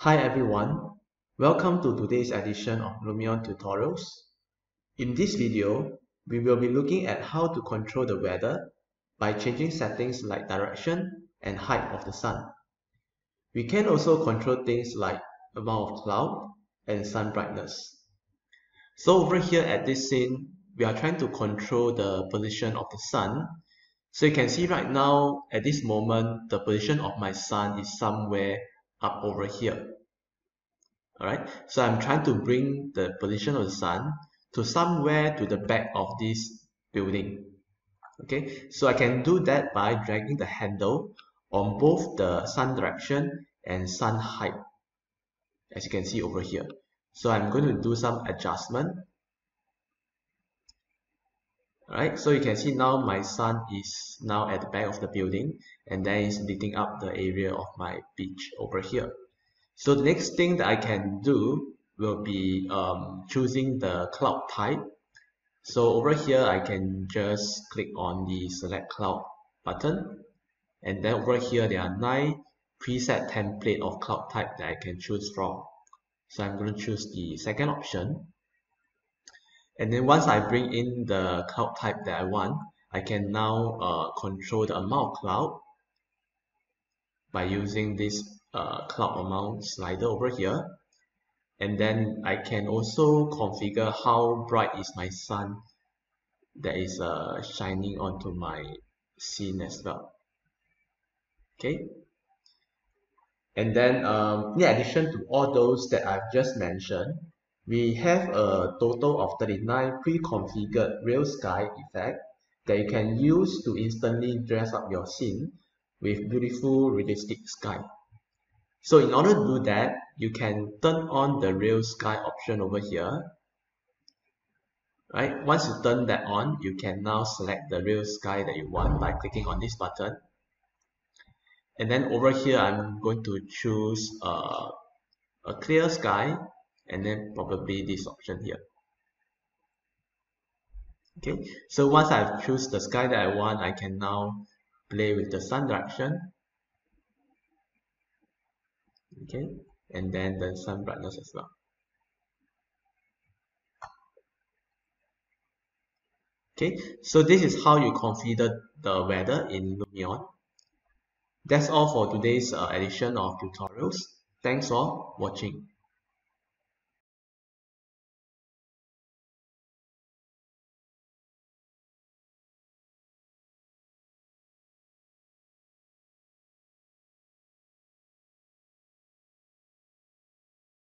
Hi everyone, welcome to today's edition of Lumion tutorials. In this video, we will be looking at how to control the weather by changing settings like direction and height of the sun. We can also control things like amount of cloud and sun brightness. So over here at this scene, we are trying to control the position of the sun. So you can see right now, at this moment, the position of my sun is somewhere up over here. Alright, so I'm trying to bring the position of the sun to somewhere to the back of this building. Okay, so I can do that by dragging the handle on both the sun direction and sun height, as you can see over here. So I'm going to do some adjustment. Alright, so you can see now my sun is now at the back of the building, and then it's lighting up the area of my beach over here. So the next thing that I can do will be choosing the cloud type. So over here, I can just click on the select cloud button. And then over here, there are 9 preset template of cloud type that I can choose from. So I'm going to choose the second option. And then once I bring in the cloud type that I want, I can now control the amount of cloud by using this cloud amount slider over here. And then I can also configure how bright is my sun that is shining onto my scene as well. Okay, and then in addition to all those that I've just mentioned, we have a total of 39 pre-configured real sky effect that you can use to instantly dress up your scene with beautiful realistic sky. So in order to do that, you can turn on the real sky option over here. Right? Once you turn that on, you can now select the real sky that you want by clicking on this button. And then over here, I'm going to choose a clear sky, and then probably this option here. Okay, so once I've chosen the sky that I want, I can now play with the sun direction. Okay, and then the sun brightness as well. Okay, so this is how you configure the weather in Lumion. That's all for today's edition of tutorials. Thanks for watching.